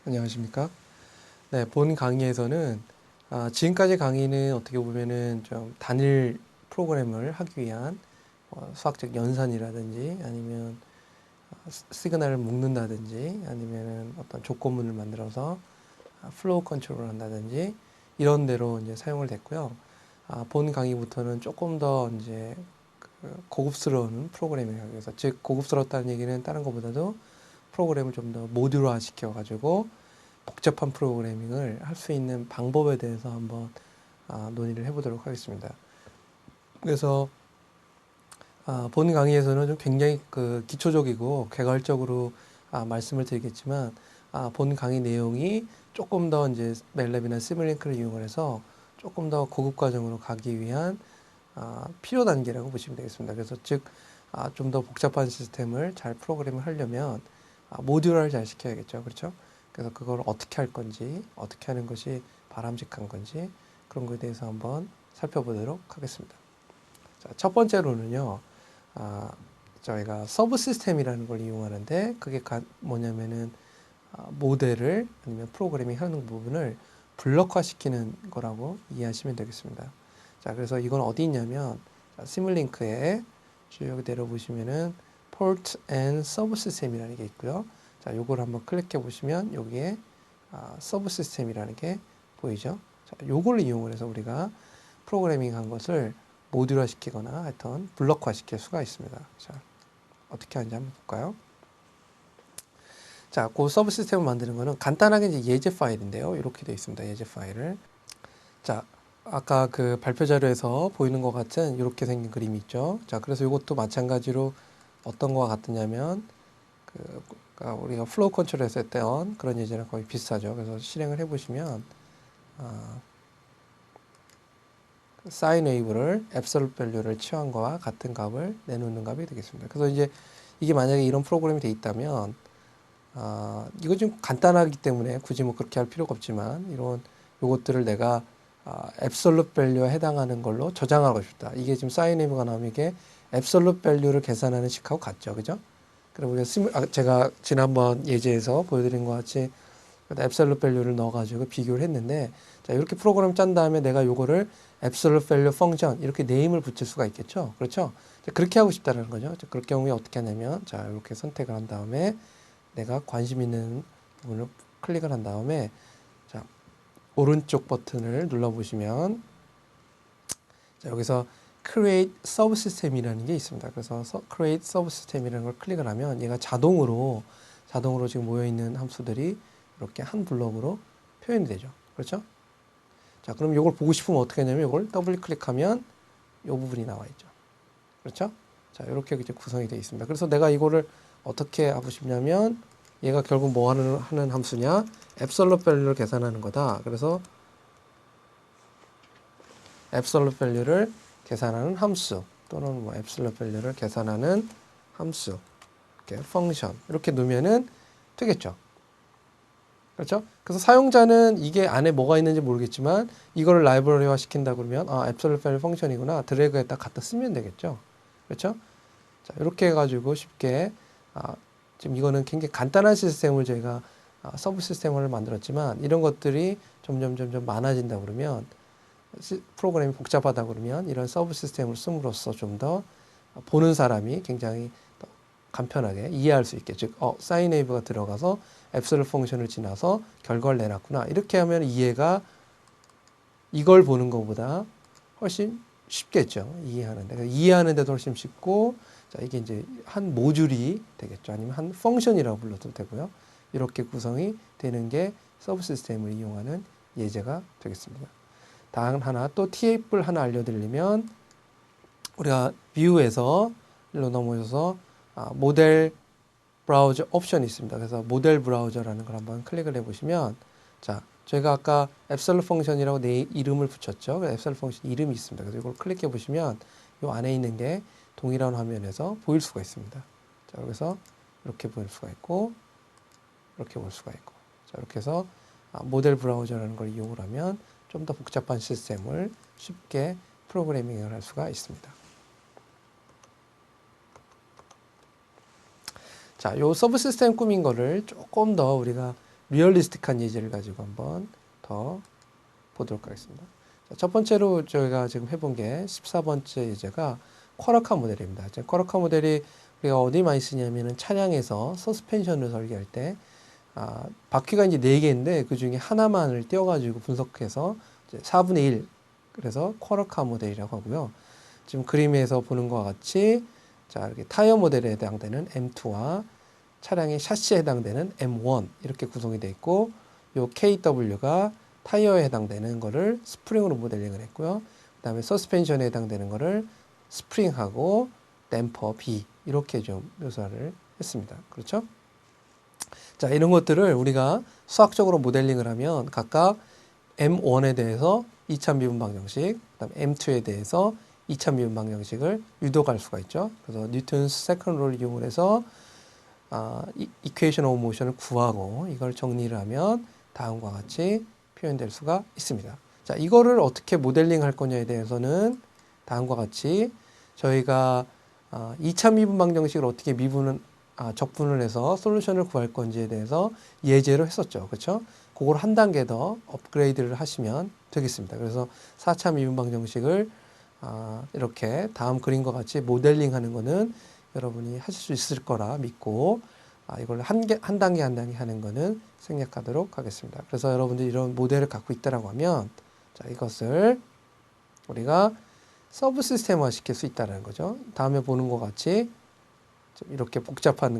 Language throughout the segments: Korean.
안녕하십니까? 네, 본 강의에서는 지금까지 강의는 어떻게 보면은 좀 단일 프로그램을 하기 위한 수학적 연산이라든지 아니면 시그널을 묶는다든지 아니면은 어떤 조건문을 만들어서 플로우 컨트롤을 한다든지 이런 데로 이제 사용을 됐고요. 본 강의부터는 조금 더 이제 그 고급스러운 프로그래밍을 하기 위해서, 즉 고급스럽다는 얘기는 다른 것보다도 프로그램을 좀 더 모듈화 시켜가지고 복잡한 프로그래밍을 할 수 있는 방법에 대해서 한번 논의를 해보도록 하겠습니다. 그래서 본 강의에서는 좀 굉장히 그 기초적이고 개괄적으로 말씀을 드리겠지만, 본 강의 내용이 조금 더 이제 멜랩이나 시뮬링크를 이용을 해서 조금 더 고급 과정으로 가기 위한 필요 단계라고 보시면 되겠습니다. 그래서 즉 좀 더 복잡한 시스템을 잘 프로그램을 하려면 모듈화를 잘 시켜야겠죠. 그렇죠? 그래서 그걸 어떻게 할 건지, 어떻게 하는 것이 바람직한 건지 그런 거에 대해서 한번 살펴보도록 하겠습니다. 자, 첫 번째로는요. 저희가 서브 시스템이라는 걸 이용하는데, 그게 뭐냐면은 모델을 아니면 프로그래밍 하는 부분을 블록화시키는 거라고 이해하시면 되겠습니다. 자, 그래서 이건 어디 있냐면 시뮬링크에 쭉 내려보시면은 Port and Subsystem이라는 게 있고요. 자, 요걸 한번 클릭해 보시면 여기에 서브시스템이라는 게 보이죠. 자, 요걸 이용을 해서 우리가 프로그래밍 한 것을 모듈화 시키거나 하여튼 블록화 시킬 수가 있습니다. 자, 어떻게 하는지 한번 볼까요? 자, 그 서브 시스템을 만드는 거는 간단하게 이제 예제 파일인데요. 이렇게 되어 있습니다. 예제 파일을. 자, 아까 그 발표 자료에서 보이는 것 같은 이렇게 생긴 그림이 있죠. 자, 그래서 이것도 마찬가지로 어떤 거와 같으냐면 그러니까 우리가 플로우 컨트롤 했었던 그런 예제랑 거의 비슷하죠. 그래서 실행을 해보시면 사인 웨이브를 앱솔루트 밸류를 취한 거와 같은 값을 내놓는 값이 되겠습니다. 그래서 이제 이게 만약에 이런 프로그램이 돼 있다면 이거 좀 간단하기 때문에 굳이 뭐 그렇게 할 필요가 없지만 이런 요것들을 내가 앱솔루트 밸류에 해당하는 걸로 저장하고 싶다. 이게 지금 사인 웨이브가 나오면 이게 앱솔루트 밸류를 계산하는 식하고 같죠. 그죠? 그리고 우리가 제가 지난번 예제에서 보여드린 것 같이 앱솔루트 밸류를 넣어가지고 비교를 했는데, 자, 이렇게 프로그램 짠 다음에 내가 요거를 앱솔루트 밸류 펑션 이렇게 네임을 붙일 수가 있겠죠. 그렇죠? 자, 그렇게 하고 싶다는 거죠. 자, 그럴 경우에 어떻게 하냐면, 자, 이렇게 선택을 한 다음에 내가 관심 있는 부분을 클릭을 한 다음에, 자, 오른쪽 버튼을 눌러보시면, 자, 여기서 Create Subsystem이라는 게 있습니다. 그래서 Create Subsystem이라는 걸 클릭을 하면 얘가 자동으로 지금 모여있는 함수들이 이렇게 한 블록으로 표현이 되죠. 그렇죠? 자, 그럼 이걸 보고 싶으면 어떻게 하냐면 이걸 더블 클릭하면 이 부분이 나와 있죠. 그렇죠? 자, 이렇게 이제 구성이 되어 있습니다. 그래서 내가 이거를 어떻게 하고 싶냐면 얘가 결국 뭐 하는 함수냐? 앱솔루트 밸류를 계산하는 거다. 그래서 앱솔루트 밸류를 계산하는 함수 또는 뭐 앱솔루트 밸류를 계산하는 함수 이렇게 펑션 이렇게 넣으면은 되겠죠. 그렇죠? 그래서 사용자는 이게 안에 뭐가 있는지 모르겠지만 이거를 라이브러리화 시킨다 그러면 앱솔루트 밸류 펑션이구나 드래그에다 갖다 쓰면 되겠죠. 그렇죠? 자, 이렇게 해가지고 쉽게 지금 이거는 굉장히 간단한 시스템을 저희가 서브 시스템을 만들었지만 이런 것들이 점점 많아진다 그러면 프로그램이 복잡하다 그러면 이런 서브 시스템을 씀으로써 좀 더 보는 사람이 굉장히 간편하게 이해할 수 있게, 즉 사인 웨이브가 들어가서 앱솔루트 펑션을 지나서 결과를 내놨구나 이렇게 하면 이해가 이걸 보는 것보다 훨씬 쉽겠죠. 이해하는데. 이해하는데도 훨씬 쉽고, 자, 이게 이제 한 모듈이 되겠죠. 아니면 한 펑션이라고 불러도 되고요. 이렇게 구성이 되는 게 서브 시스템을 이용하는 예제가 되겠습니다. 다음 하나, 또 팁을 하나 알려드리면, 우리가 뷰에서 일로 넘어져서 모델 브라우저 옵션이 있습니다. 그래서 모델 브라우저라는 걸 한번 클릭을 해보시면, 자, 저희가 아까 앱솔루트 펑션이라고 내 이름을 붙였죠. 앱솔루트 펑션 이름이 있습니다. 그래서 이걸 클릭해 보시면 이 안에 있는 게 동일한 화면에서 보일 수가 있습니다. 자, 여기서 이렇게 보일 수가 있고, 이렇게 볼 수가 있고, 자, 이렇게 해서 모델 브라우저라는 걸 이용을 하면 좀 더 복잡한 시스템을 쉽게 프로그래밍을 할 수가 있습니다. 자, 요 서브 시스템 꾸민 거를 조금 더 우리가 리얼리스틱한 예제를 가지고 한번 더 보도록 하겠습니다. 자, 첫 번째로 저희가 지금 해본 게 14번째 예제가 쿼러카 모델입니다. 쿼러카 모델이 우리가 어디 많이 쓰냐면은 차량에서 서스펜션을 설계할 때 바퀴가 이제 4개인데 그 중에 하나만을 떼어가지고 분석해서 이제 4분의 1 그래서 쿼러카 모델이라고 하고요. 지금 그림에서 보는 것과 같이 자 이렇게 타이어 모델에 해당되는 M2와 차량의 샤시에 해당되는 M1 이렇게 구성이 되어 있고 요 KW가 타이어에 해당되는 거를 스프링으로 모델링을 했고요. 그 다음에 서스펜션에 해당되는 거를 스프링하고 댐퍼 B 이렇게 좀 묘사를 했습니다. 그렇죠? 자, 이런 것들을 우리가 수학적으로 모델링을 하면 각각 M1에 대해서 2차 미분 방정식, 그다음 M2에 대해서 2차 미분 방정식을 유도할 수가 있죠. 그래서 뉴턴스 세컨드 룰을 이용을 해서 이퀘이션 오브 모션을 구하고 이걸 정리를 하면 다음과 같이 표현될 수가 있습니다. 자, 이거를 어떻게 모델링 할 거냐에 대해서는 다음과 같이 저희가 2차 미분 방정식을 어떻게 적분을 해서 솔루션을 구할 건지에 대해서 예제로 했었죠. 그렇죠? 그걸 한 단계 더 업그레이드를 하시면 되겠습니다. 그래서 4차 미분 방정식을 이렇게 다음 그림과 같이 모델링 하는 거는 여러분이 하실 수 있을 거라 믿고 이걸 한 단계 한 단계 하는 거는 생략하도록 하겠습니다. 그래서 여러분들이 이런 모델을 갖고 있다라고 하면 자, 이것을 우리가 서브 시스템화 시킬 수 있다는 거죠. 다음에 보는 것 같이 이렇게 복잡한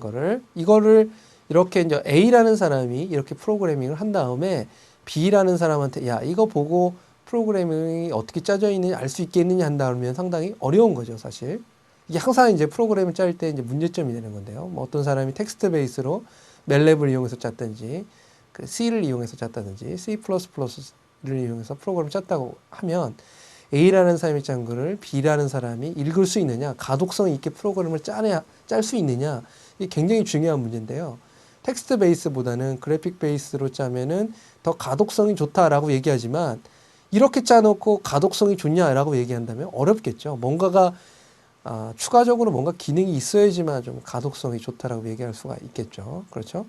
이거를 이렇게 이제 A라는 사람이 이렇게 프로그래밍을 한 다음에 B라는 사람한테 야, 이거 보고 프로그래밍이 어떻게 짜져 있는지 알 수 있겠느냐 한다면 상당히 어려운 거죠, 사실. 이게 항상 이제 프로그램을 짤 때 이제 문제점이 되는 건데요. 뭐 어떤 사람이 텍스트 베이스로 멜랩을 이용해서 짰든지, 그 C를 이용해서 짰다든지, C++를 이용해서 프로그램을 짰다고 하면 A라는 사람이 짠 거를 B라는 사람이 읽을 수 있느냐, 가독성 있게 프로그램을 짤 수 있느냐, 이게 굉장히 중요한 문제인데요. 텍스트 베이스보다는 그래픽 베이스로 짜면은 더 가독성이 좋다라고 얘기하지만 이렇게 짜놓고 가독성이 좋냐라고 얘기한다면 어렵겠죠. 뭔가가 추가적으로 뭔가 기능이 있어야지만 좀 가독성이 좋다라고 얘기할 수가 있겠죠. 그렇죠?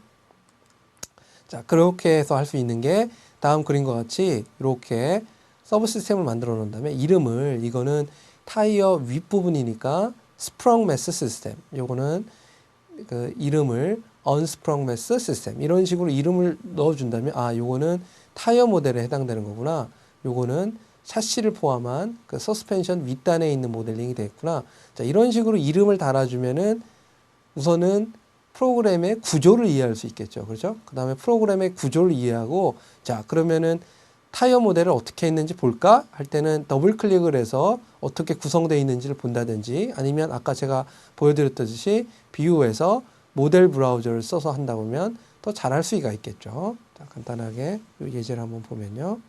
자, 그렇게 해서 할 수 있는 게 다음 그림과 같이 이렇게 서브 시스템을 만들어 놓은 다음에 이거는 타이어 윗부분이니까 스프렁 매스 시스템. 요거는 그 이름을 언스프렁 매스 시스템. 이런 식으로 이름을 넣어 준다면 요거는 타이어 모델에 해당되는 거구나. 요거는 샤시를 포함한 그 서스펜션 윗단에 있는 모델링이 되겠구나. 자, 이런 식으로 이름을 달아주면은 우선은 프로그램의 구조를 이해할 수 있겠죠. 그렇죠? 그 다음에 프로그램의 구조를 이해하고, 자, 그러면은 타이어 모델을 어떻게 했는지 볼까? 할 때는 더블 클릭을 해서 어떻게 구성되어 있는지를 본다든지 아니면 아까 제가 보여드렸듯이 뷰에서 모델 브라우저를 써서 한다 보면 더 잘할 수가 있겠죠. 자, 간단하게 이 예제를 한번 보면요.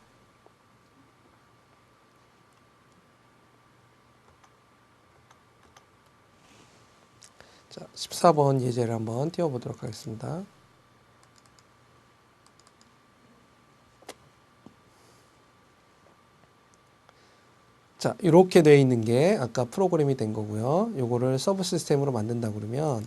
자, 14번 예제를 한번 띄워보도록 하겠습니다. 자, 이렇게 되어 있는 게 아까 프로그램이 된 거고요. 요거를 서브 시스템으로 만든다 그러면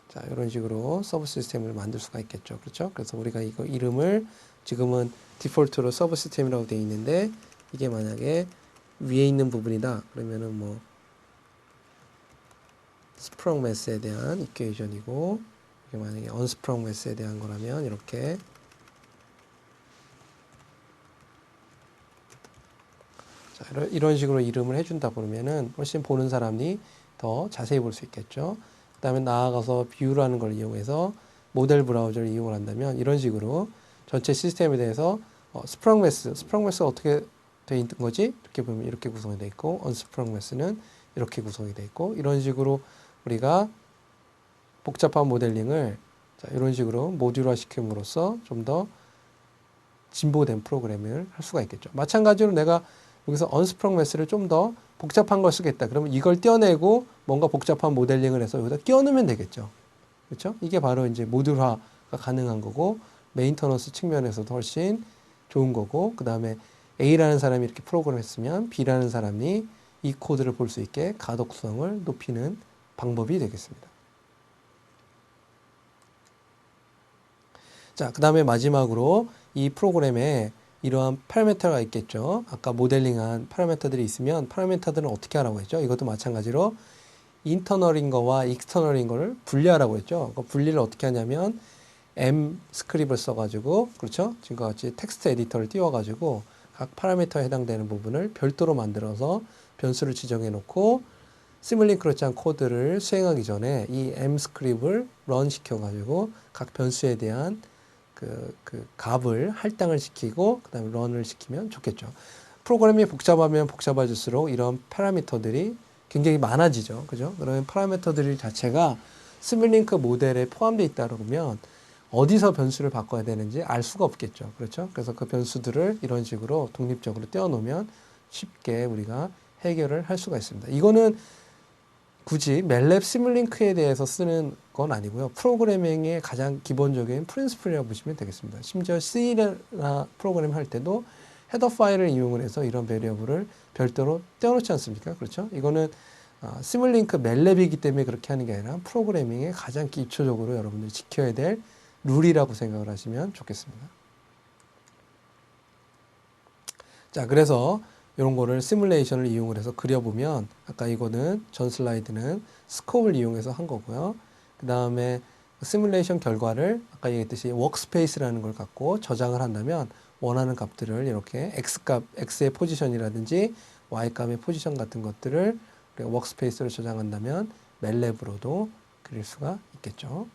자, 이런 식으로 서브 시스템을 만들 수가 있겠죠. 그렇죠? 그래서 우리가 이거 이름을 지금은 디폴트로 서브 시스템이라고 되어 있는데 이게 만약에 위에 있는 부분이다. 그러면은 뭐 스프렁 매스에 대한 이퀘이션이고 이게 만약에 언스프렁 매스에 대한 거라면 이렇게 자, 이런 식으로 이름을 해준다 그러면은 훨씬 보는 사람이 더 자세히 볼 수 있겠죠. 그 다음에 나아가서 뷰라는 걸 이용해서 모델 브라우저를 이용을 한다면 이런 식으로 전체 시스템에 대해서 스프렁 매스가 어떻게 되어 있는 거지? 이렇게 보면 이렇게 구성이 되어 있고 언스프렁 매스는 이렇게 구성이 되어 있고 이런 식으로 우리가 복잡한 모델링을 자, 이런 식으로 모듈화 시킴으로써 좀 더 진보된 프로그램을 할 수가 있겠죠. 마찬가지로 내가 여기서 언스프렁 매스를 좀 더 복잡한 걸 쓰겠다. 그러면 이걸 떼어내고 뭔가 복잡한 모델링을 해서 여기다 끼워넣으면 되겠죠. 그렇죠? 이게 바로 이제 모듈화가 가능한 거고 메인터넌스 측면에서도 훨씬 좋은 거고, 그 다음에 A라는 사람이 이렇게 프로그램했으면 B라는 사람이 이 코드를 볼 수 있게 가독성을 높이는 방법이 되겠습니다. 자, 그 다음에 마지막으로 이 프로그램에 이러한 파라미터가 있겠죠. 아까 모델링한 파라미터들이 있으면 파라미터들은 어떻게 하라고 했죠? 이것도 마찬가지로 인터널인 거와 익스터널인 거를 분리하라고 했죠. 그 분리를 어떻게 하냐면 M 스크립을 써가지고, 그렇죠? 지금과 같이 텍스트 에디터를 띄워가지고 각 파라미터에 해당되는 부분을 별도로 만들어서 변수를 지정해 놓고 시뮬링크로치한 코드를 수행하기 전에 이 M 스크립을 런 시켜가지고 각 변수에 대한 그 값을 할당을 시키고 그 다음에 런을 시키면 좋겠죠. 프로그램이 복잡하면 복잡해질수록 이런 파라미터들이 굉장히 많아지죠. 그죠? 그러면 파라미터들 자체가 시뮬링크 모델에 포함되어 있다 그러면 어디서 변수를 바꿔야 되는지 알 수가 없겠죠. 그렇죠? 그래서 그 변수들을 이런 식으로 독립적으로 떼어놓으면 쉽게 우리가 해결을 할 수가 있습니다. 이거는 굳이 멜랩 시뮬링크에 대해서 쓰는 건 아니고요. 프로그래밍의 가장 기본적인 프린시플이라고 보시면 되겠습니다. 심지어 C나 프로그램 할 때도 헤더 파일을 이용을 해서 이런 베리어블을 별도로 떼어놓지 않습니까? 그렇죠? 이거는 시뮬링크 멜랩이기 때문에 그렇게 하는 게 아니라 프로그래밍의 가장 기초적으로 여러분들이 지켜야 될 룰이라고 생각을 하시면 좋겠습니다. 자, 그래서 이런 거를 시뮬레이션을 이용을 해서 그려보면 아까 이거는 전 슬라이드는 스코프를 이용해서 한 거고요. 그 다음에 시뮬레이션 결과를 아까 얘기했듯이 워크스페이스라는 걸 갖고 저장을 한다면 원하는 값들을 이렇게 X값, X의 포지션이라든지 Y값의 포지션 같은 것들을 워크스페이스로 저장한다면 멜랩으로도 그릴 수가 있겠죠.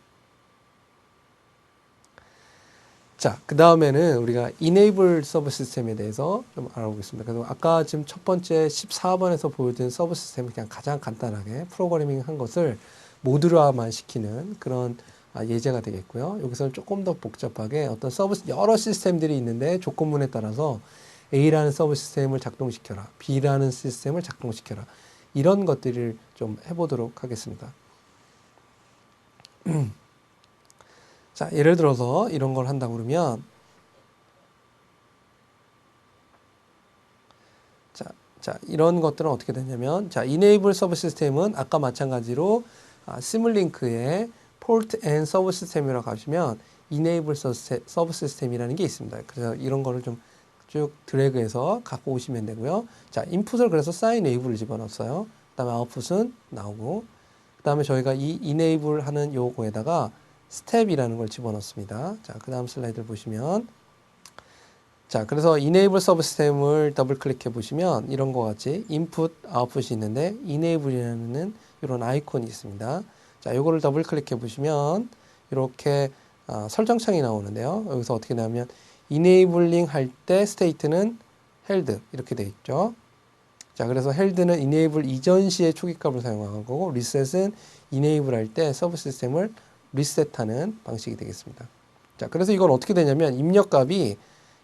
자, 그 다음에는 우리가 Enable 서브 시스템에 대해서 좀 알아보겠습니다. 그래서 아까 지금 첫 번째 14번에서 보여준 서브 시스템을 그냥 가장 간단하게 프로그래밍 한 것을 모듈화만 시키는 그런 예제가 되겠고요. 여기서는 조금 더 복잡하게 어떤 여러 시스템들이 있는데 조건문에 따라서 A라는 서브 시스템을 작동시켜라, B라는 시스템을 작동시켜라. 이런 것들을 좀 해보도록 하겠습니다. 자, 예를 들어서 이런 걸 한다고 그러면 자, 이런 것들은 어떻게 되냐면 자, Enable 서브 시스템은 아까 마찬가지로 시뮬링크의 Port and 서브 시스템이라고 하시면 Enable 서브 시스템이라는 게 있습니다. 그래서 이런 거를 좀 쭉 드래그해서 갖고 오시면 되고요. 자, 인풋을 그래서 signenable을 집어넣었어요. 그 다음에 아웃풋은 나오고 그 다음에 저희가 이 enable 하는 요거에다가 스텝이라는 걸 집어넣습니다. 자, 그 다음 슬라이드를 보시면 자, 그래서 enable 서브 시스템을 더블 클릭해 보시면 이런 것 같이 input, output이 있는데 enable이라는 이런 아이콘이 있습니다. 자, 요거를 더블 클릭해 보시면 이렇게 설정창이 나오는데요. 여기서 어떻게 나오면 enabling 할 때 state는 held 이렇게 되어 있죠. 자, 그래서 held는 enable 이전 시의 초기값을 사용하는 거고 reset은 enable 할 때 서브 시스템을 리셋하는 방식이 되겠습니다. 자, 그래서 이건 어떻게 되냐면 입력값이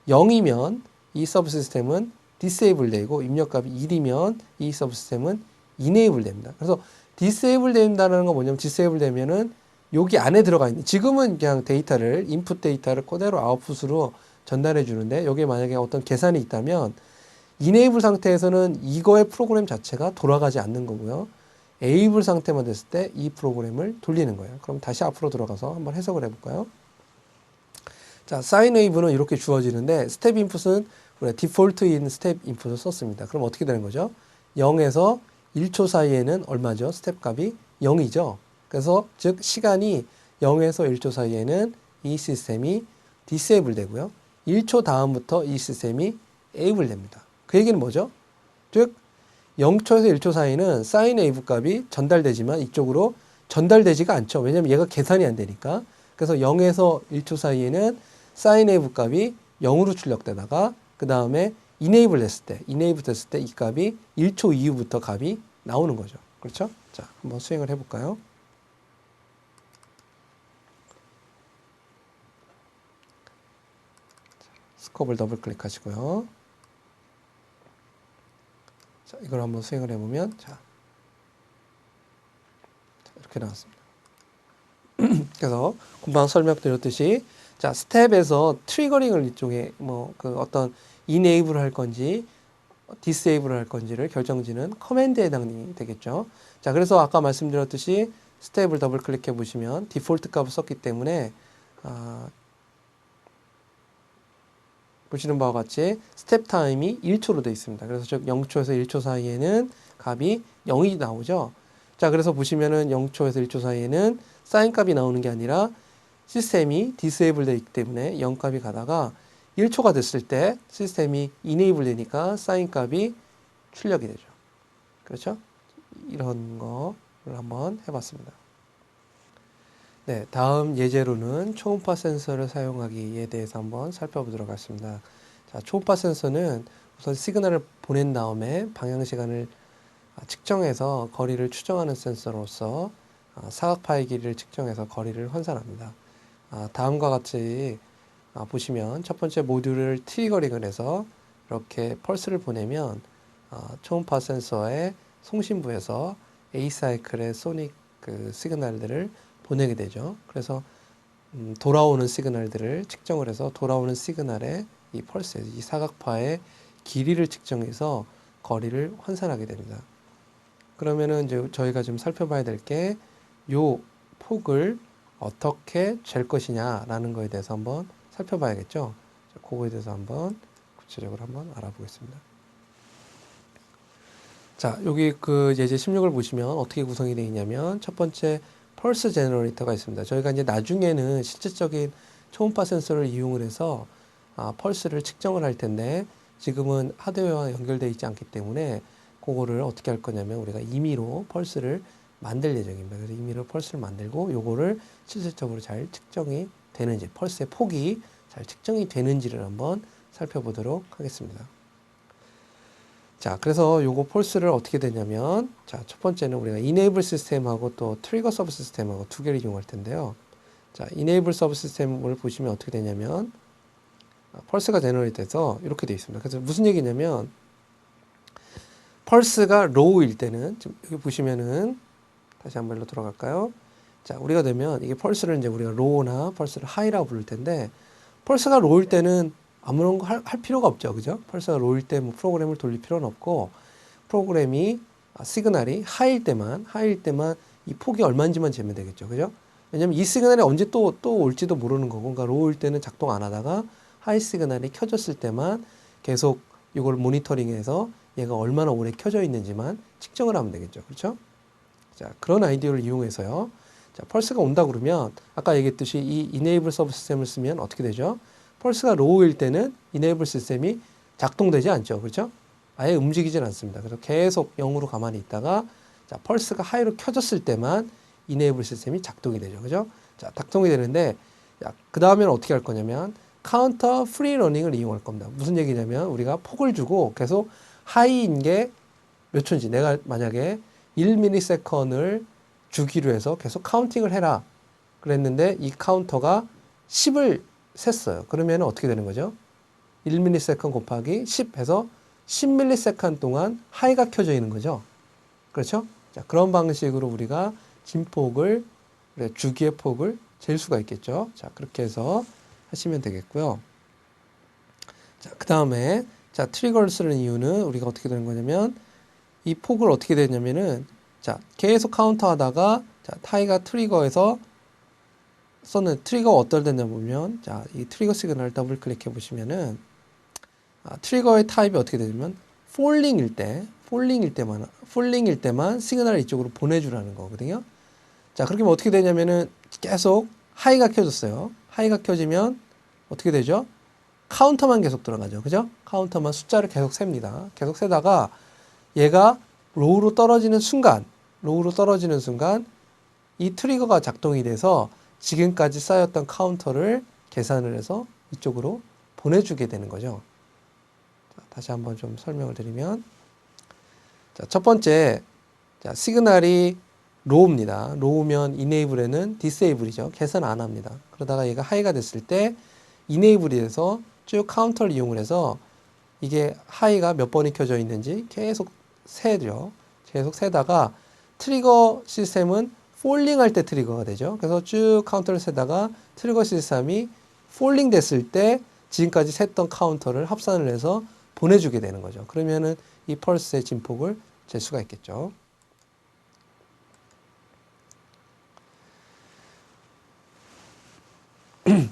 0이면 이 서브 시스템은 disable 되고 입력값이 1이면 이 서브 시스템은 enable 됩니다. 그래서 disable 된다는 건 뭐냐면 disable 되면은 여기 안에 들어가 있는 지금은 그냥 데이터를 인풋 데이터를 그대로 아웃풋으로 전달해 주는데 여기에 만약에 어떤 계산이 있다면 enable 상태에서는 이거의 프로그램 자체가 돌아가지 않는 거고요. enable 상태만 됐을 때 이 프로그램을 돌리는 거예요. 그럼 다시 앞으로 들어가서 한번 해석을 해볼까요? 자, signenable는 이렇게 주어지는데 스텝 인풋은 우리가 디폴트인 스텝 인풋을 썼습니다. 그럼 어떻게 되는 거죠? 0에서 1초 사이에는 얼마죠? 스텝 값이 0이죠. 그래서 즉 시간이 0에서 1초 사이에는 이 시스템이 disable 되고요. 1초 다음부터 이 시스템이 enable 됩니다. 그 얘기는 뭐죠? 즉 0초에서 1초 사이는 signenable 값이 전달되지만 이쪽으로 전달되지가 않죠. 왜냐하면 얘가 계산이 안 되니까. 그래서 0에서 1초 사이에는 signenable 값이 0으로 출력되다가 그 다음에 enable 됐을 때 이 값이 1초 이후부터 값이 나오는 거죠. 그렇죠? 자, 한번 수행을 해볼까요? 스코프를 더블 클릭하시고요. 자, 이걸 한번 수행을 해보면 자 이렇게 나왔습니다. 그래서 금방 설명드렸듯이 자, 스텝에서 트리거링을 이쪽에 뭐 그 어떤 이네이블 할 건지 디세이블 할 건지를 결정지는 커맨드에 해당이 되겠죠. 자, 그래서 아까 말씀드렸듯이 스텝을 더블 클릭해 보시면 디폴트 값을 썼기 때문에 보시는 바와 같이 스텝 타임이 1초로 되어 있습니다. 그래서 즉 0초에서 1초 사이에는 값이 0이 나오죠. 자, 그래서 보시면은 0초에서 1초 사이에는 사인 값이 나오는 게 아니라 시스템이 디세이블 되어 있기 때문에 0 값이 가다가 1초가 됐을 때 시스템이 이네이블 되니까 사인 값이 출력이 되죠. 그렇죠? 이런 거를 한번 해봤습니다. 네, 다음 예제로는 초음파 센서를 사용하기에 대해서 한번 살펴보도록 하겠습니다. 자, 초음파 센서는 우선 시그널을 보낸 다음에 방향 시간을 측정해서 거리를 추정하는 센서로서 사각파의 길이를 측정해서 거리를 환산합니다. 다음과 같이 보시면 첫 번째 모듈을 트리거링을 해서 이렇게 펄스를 보내면 초음파 센서의 송신부에서 A 사이클의 소닉 그 시그널들을 보내게 되죠. 그래서 돌아오는 시그널들을 측정을 해서 돌아오는 시그널의 이 펄스, 이 사각파의 길이를 측정해서 거리를 환산하게 됩니다. 그러면은 이제 저희가 좀 살펴봐야 될 게 요 폭을 어떻게 잴 것이냐라는 거에 대해서 한번 살펴봐야겠죠. 그거에 대해서 한번 구체적으로 한번 알아보겠습니다. 자, 여기 그 예제 16을 보시면 어떻게 구성이 되어 있냐면 첫 번째 펄스 제너레이터가 있습니다. 저희가 이제 나중에는 실질적인 초음파 센서를 이용을 해서 펄스를 측정을 할 텐데 지금은 하드웨어와 연결되어 있지 않기 때문에 그거를 어떻게 할 거냐면 우리가 임의로 펄스를 만들 예정입니다. 그래서 임의로 펄스를 만들고 요거를 실질적으로 잘 측정이 되는지, 펄스의 폭이 잘 측정이 되는지를 한번 살펴보도록 하겠습니다. 자, 그래서 요거 펄스를 어떻게 되냐면, 자, 첫 번째는 우리가 이네이블 시스템하고 또 트리거 서브 시스템하고 두 개를 이용할 텐데요. 자, 이네이블 서브 시스템을 보시면 어떻게 되냐면, 펄스가 제너레이트 돼서 이렇게 되어 있습니다. 그래서 무슨 얘기냐면, 펄스가 로우일 때는, 지금 여기 보시면은, 다시 한번 일로 돌아갈까요? 자, 우리가 되면, 이게 펄스를 이제 우리가 로우나 펄스를 하이라고 부를 텐데, 펄스가 로우일 때는 아무런 거 할 필요가 없죠. 그죠? 펄스가 로우일 때 뭐 프로그램을 돌릴 필요는 없고, 프로그램이, 시그널이 하이일 때만 이 폭이 얼마인지만 재면 되겠죠. 그죠? 왜냐면 이 시그널이 언제 또 올지도 모르는 거고, 그러니까 로우일 때는 작동 안 하다가 하이 시그널이 켜졌을 때만 계속 이걸 모니터링해서 얘가 얼마나 오래 켜져 있는지만 측정을 하면 되겠죠. 그렇죠? 자, 그런 아이디어를 이용해서요. 자, 펄스가 온다 그러면 아까 얘기했듯이 이 이네이블 서브 시스템을 쓰면 어떻게 되죠? 펄스가 로우일 때는 이네이블 시스템이 작동되지 않죠. 그렇죠? 아예 움직이질 않습니다. 그래서 계속 0으로 가만히 있다가 자, 펄스가 하이로 켜졌을 때만 이네이블 시스템이 작동이 되죠. 그죠? 자, 작동이 되는데 그 다음에는 어떻게 할 거냐면 카운터 프리 러닝을 이용할 겁니다. 무슨 얘기냐면 우리가 폭을 주고 계속 하이인 게 몇 초인지 내가 만약에 1ms를 주기로 해서 계속 카운팅을 해라 그랬는데 이 카운터가 10을 셌어요. 그러면 어떻게 되는 거죠? 1ms 곱하기 10 해서 10ms 동안 하이가 켜져 있는 거죠. 그렇죠? 자, 그런 방식으로 우리가 진폭을, 주기의 폭을 잴 수가 있겠죠. 자, 그렇게 해서 하시면 되겠고요. 자, 그 다음에, 자, 트리거를 쓰는 이유는 우리가 어떻게 되는 거냐면, 이 폭을 어떻게 되냐면은, 자, 계속 카운터 하다가, 자, 타이가 트리거에서 썼는 트리거가 어떨 때냐 보면, 자, 이 트리거 시그널을 더블 클릭해 보시면은, 트리거의 타입이 어떻게 되냐면, 폴링일 때만 시그널을 이쪽으로 보내주라는 거거든요. 자, 그렇게 하면 어떻게 되냐면은, 계속 하이가 켜졌어요. 하이가 켜지면, 어떻게 되죠? 카운터만 계속 들어가죠. 그죠? 카운터만 숫자를 계속 셉니다. 계속 세다가, 얘가 로우로 떨어지는 순간 이 트리거가 작동이 돼서 지금까지 쌓였던 카운터를 계산을 해서 이쪽으로 보내주게 되는 거죠. 자, 다시 한번 좀 설명을 드리면 자, 첫 번째 자, 시그널이 로우입니다. 로우면 이네이블에는 디세이블이죠. 계산 안 합니다. 그러다가 얘가 하이가 됐을 때 이네이블이 돼서 쭉 카운터를 이용을 해서 이게 하이가 몇 번이 켜져 있는지 계속 세죠. 계속 세다가 트리거 시스템은 폴링 할 때 트리거가 되죠. 그래서 쭉 카운터를 세다가 트리거 시스템이 폴링 됐을 때 지금까지 셌던 카운터를 합산을 해서 보내주게 되는 거죠. 그러면은 이 펄스의 진폭을 잴 수가 있겠죠.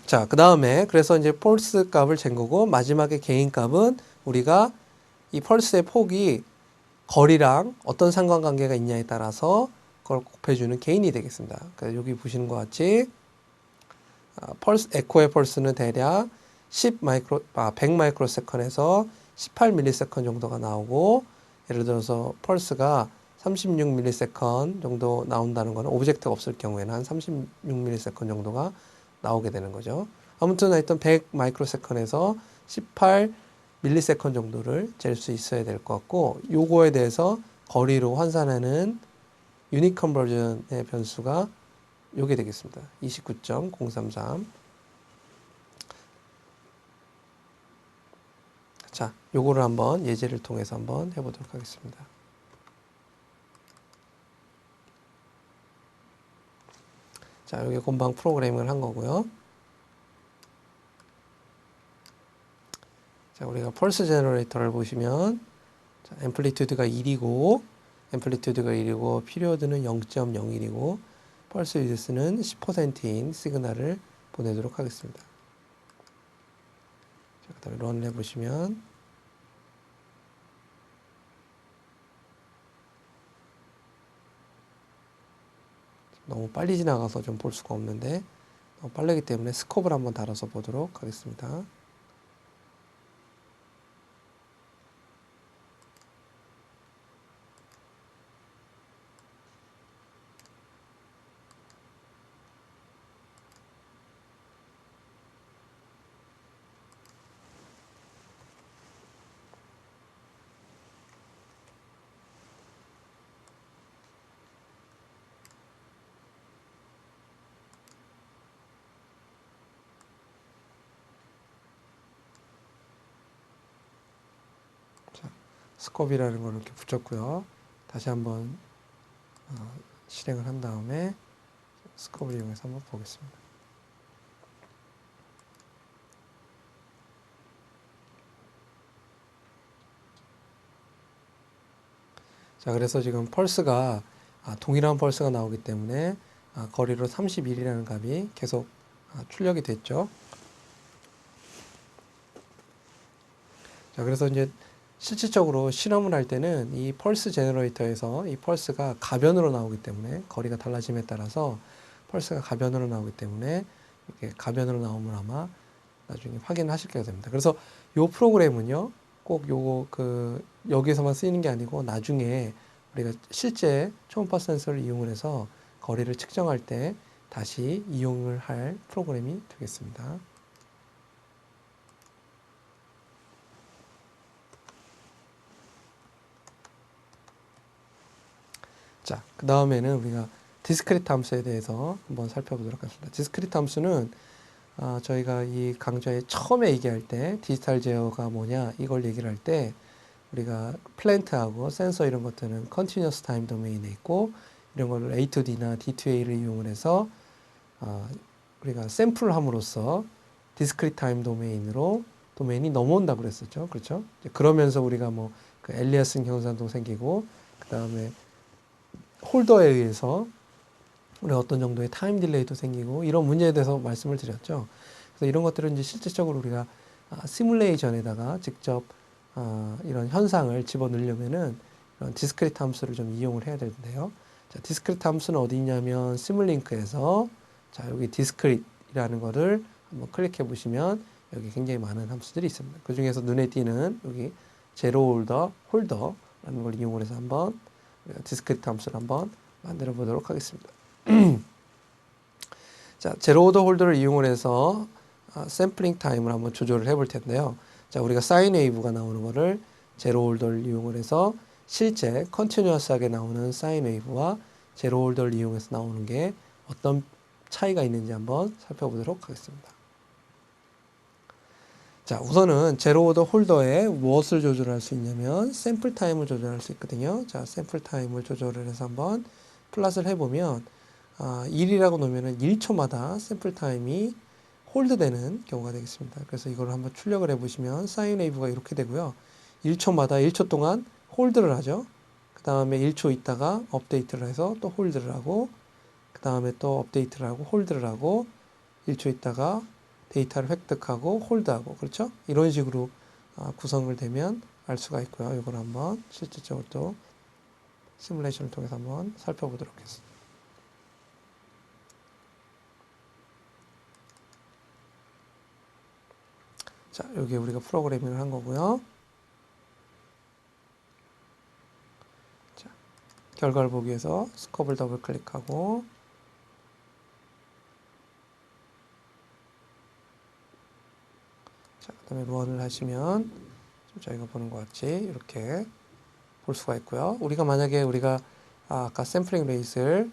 자, 그 다음에 그래서 이제 펄스 값을 잰 거고 마지막에 게인 값은 우리가 이 펄스의 폭이 거리랑 어떤 상관관계가 있냐에 따라서 그걸 곱해주는 게인이 되겠습니다. 그래서 여기 보시는 것 같이 펄스 에코의 펄스는 대략 100 마이크로 세컨에서 18 밀리세컨 정도가 나오고 예를 들어서 펄스가 36 밀리세컨 정도 나온다는 거는 오브젝트가 없을 경우에는 한 36 밀리세컨 정도가 나오게 되는 거죠. 아무튼 하여튼 100 마이크로 세컨에서 18 밀리세컨 정도를 잴 수 있어야 될 것 같고 요거에 대해서 거리로 환산하는 유닛 컨버전의 변수가 요게 되겠습니다. 29.033. 자, 요거를 한번 예제를 통해서 한번 해보도록 하겠습니다. 자, 여기 금방 프로그래밍을 한 거고요. 자, 우리가 펄스 제너레이터를 보시면 자, 앰플리튜드가 1이고 피리어드는 0.01이고 펄스 위드스는 10%인 시그널을 보내도록 하겠습니다. 자, 그 다음에 런을 해보시면 너무 빨리 지나가서 좀 볼 수가 없는데 너무 빠르기 때문에 스코프를 한번 달아서 보도록 하겠습니다. 스코프이라는 걸 이렇게 붙였고요. 다시 한번 실행을 한 다음에 스코프를 이용해서 한번 보겠습니다. 자, 그래서 지금 펄스가 동일한 펄스가 나오기 때문에 거리로 31이라는 값이 계속 출력이 됐죠. 자, 그래서 이제 실질적으로 실험을 할 때는 이 펄스 제너레이터에서 이 펄스가 가변으로 나오기 때문에 거리가 달라짐에 따라서 펄스가 가변으로 나오기 때문에 이렇게 가변으로 나오면 아마 나중에 확인하실 게 됩니다. 그래서 이 프로그램은요, 꼭 요거 여기에서만 쓰이는 게 아니고 나중에 우리가 실제 초음파 센서를 이용을 해서 거리를 측정할 때 다시 이용을 할 프로그램이 되겠습니다. 자, 그 다음에는 우리가 디스크리트 함수에 대해서 한번 살펴보도록 하겠습니다. 디스크리트 함수는 저희가 이 강좌에 처음에 얘기할 때 디지털 제어가 뭐냐 이걸 얘기를 할 때 우리가 플랜트하고 센서 이런 것들은 컨티뉴어스 타임 도메인에 있고 이런 거를 A2D나 D2A를 이용을 해서 우리가 샘플을 함으로써 디스크리트 타임 도메인이 넘어온다고 그랬었죠. 그렇죠? 그러면서 우리가 뭐 그 엘리아슨 경산도 생기고 그 다음에 홀더에 의해서 우리가 어떤 정도의 타임 딜레이도 생기고 이런 문제에 대해서 말씀을 드렸죠. 그래서 이런 것들은 이제 실질적으로 우리가 시뮬레이션에다가 직접 이런 현상을 집어넣으려면은 이런 디스크리트 함수를 좀 이용을 해야 되는데요. 자, 디스크리트 함수는 어디 있냐면 시뮬링크에서 자, 여기 디스크리트라는 거를 한번 클릭해 보시면 여기 굉장히 많은 함수들이 있습니다. 그 중에서 눈에 띄는 여기 제로 홀더라는 걸 이용을 해서 한번 디스크리트 함수를 한번 만들어 보도록 하겠습니다. 자, 제로 오더 홀더를 이용을 해서 샘플링 타임을 한번 조절을 해 볼 텐데요. 자, 우리가 사인 웨이브가 나오는 거를 제로 홀더를 이용을 해서 실제 컨티뉴어스하게 나오는 사인 웨이브와 제로 홀더를 이용해서 나오는 게 어떤 차이가 있는지 한번 살펴보도록 하겠습니다. 자, 우선은 제로 오더 홀더에 무엇을 조절할 수 있냐면 샘플 타임을 조절할 수 있거든요. 자, 샘플 타임을 조절을 해서 한번 플롯을 해보면 1이라고 놓으면 1초마다 샘플 타임이 홀드되는 경우가 되겠습니다. 그래서 이걸 한번 출력을 해보시면 사인 웨이브가 이렇게 되고요. 1초마다 1초 동안 홀드를 하죠. 그 다음에 1초 있다가 업데이트를 해서 또 홀드를 하고, 그 다음에 또 업데이트를 하고 홀드를 하고, 1초 있다가 데이터를 획득하고 홀드하고, 그렇죠? 이런 식으로 구성을 되면 알 수가 있고요. 이걸 한번 실질적으로 또 시뮬레이션을 통해서 한번 살펴보도록 하겠습니다. 자, 여기 우리가 프로그래밍을 한 거고요. 자, 결과를 보기 위해서 스코프를 더블 클릭하고, 자, 그 다음에 런을 하시면 좀 저희가 보는 것 같이 이렇게 볼 수가 있고요. 만약에 우리가 아까 샘플링 레이스를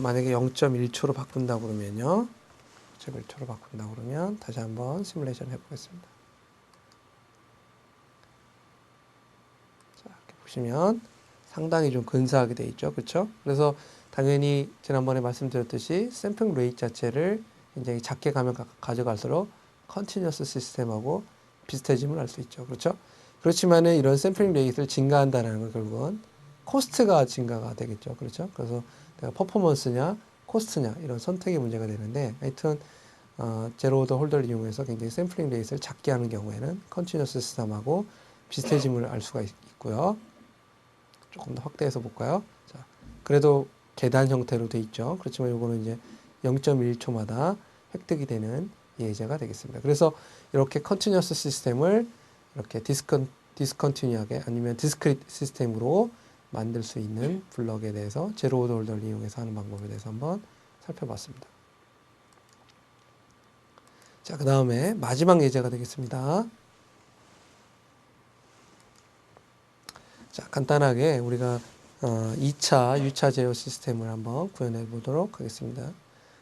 만약에 0.1초로 바꾼다 그러면요. 0.1초로 바꾼다 그러면 다시 한번 시뮬레이션 해보겠습니다. 자, 이렇게 보시면 상당히 좀 근사하게 돼 있죠. 그렇죠? 그래서 당연히 지난번에 말씀드렸듯이 샘플링 레이트 자체를 굉장히 작게 가져갈수록 컨티뉴어스 시스템하고 비슷해짐을 알 수 있죠. 그렇죠? 그렇지만은 이런 샘플링 레이트를 증가한다는 건 결국은 코스트가 증가가 되겠죠. 그렇죠? 그래서 내가 퍼포먼스냐 코스트냐 이런 선택의 문제가 되는데, 하여튼 제로 오더 홀더를 이용해서 굉장히 샘플링 레이트를 작게 하는 경우에는 컨티뉴어스 시스템하고 비슷해짐을 알 수가 있고요. 조금 더 확대해서 볼까요? 자, 그래도 계단 형태로 돼 있죠. 그렇지만 이거는 이제 0.1초마다 획득이 되는 예제가 되겠습니다. 그래서 이렇게 컨티뉴어스 시스템을 이렇게 디스컨티뉴하게 아니면 디스크리트 시스템으로 만들 수 있는 블럭에 대해서 제로 오더 홀더를 이용해서 하는 방법에 대해서 한번 살펴봤습니다. 자, 그 다음에 마지막 예제가 되겠습니다. 자, 간단하게 우리가 2차 유차 제어 시스템을 한번 구현해 보도록 하겠습니다.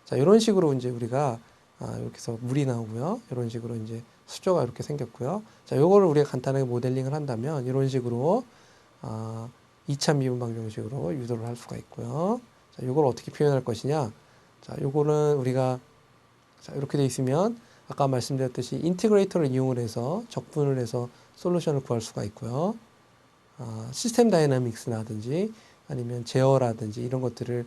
자, 이런 식으로 이제 우리가 이렇게 해서 물이 나오고요. 이런 식으로 이제 수조가 이렇게 생겼고요. 자, 요거를 우리가 간단하게 모델링을 한다면 이런 식으로 2차 미분 방정식으로 유도를 할 수가 있고요. 자, 요걸 어떻게 표현할 것이냐? 자, 요거는 우리가 자, 이렇게 돼 있으면 아까 말씀드렸듯이 인티그레이터를 이용을 해서 적분을 해서 솔루션을 구할 수가 있고요. 시스템 다이나믹스라든지 아니면 제어라든지 이런 것들을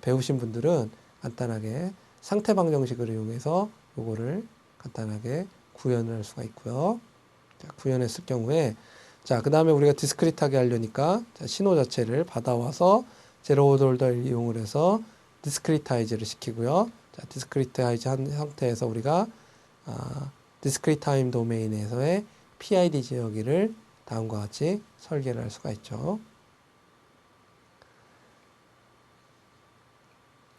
배우신 분들은 간단하게 상태 방정식을 이용해서 요거를 간단하게 구현을 할 수가 있고요. 자, 구현했을 경우에 자, 그 다음에 우리가 디스크리트하게 하려니까 자, 신호 자체를 받아와서 제로 오더 홀더를 이용을 해서 디스크리타이즈를 시키고요. 자, 디스크리타이즈 한 상태에서 우리가 디스크리트 타임 도메인에서의 PID 지역을 다음과 같이 설계를 할 수가 있죠.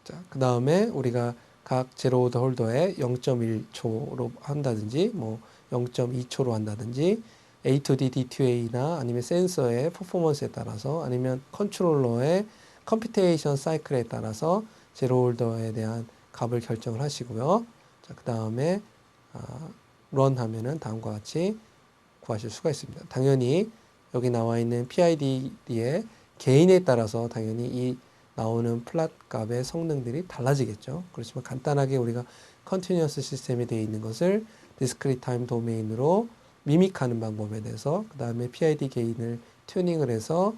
자, 그 다음에 우리가 각 제로 오더 홀더에 0.1초로 한다든지 뭐 0.2초로 한다든지 A2D, D2A나 아니면 센서의 퍼포먼스에 따라서 아니면 컨트롤러의 컴퓨테이션 사이클에 따라서 제로 홀더에 대한 값을 결정을 하시고요. 자, 그 다음에 런 하면은 다음과 같이 구하실 수가 있습니다. 당연히 여기 나와 있는 PID의 개인에 따라서 당연히 이 나오는 플랫 값의 성능들이 달라지겠죠. 그렇지만 간단하게 우리가 컨티뉴어스 시스템이 되어 있는 것을 디스크리트 타임 도메인으로 미믹하는 방법에 대해서 그 다음에 PID 개인을 튜닝을 해서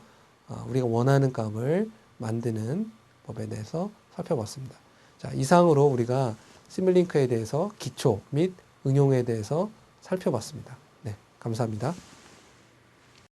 우리가 원하는 값을 만드는 법에 대해서 살펴봤습니다. 자, 이상으로 우리가 시뮬링크에 대해서 기초 및 응용에 대해서 살펴봤습니다. 네, 감사합니다.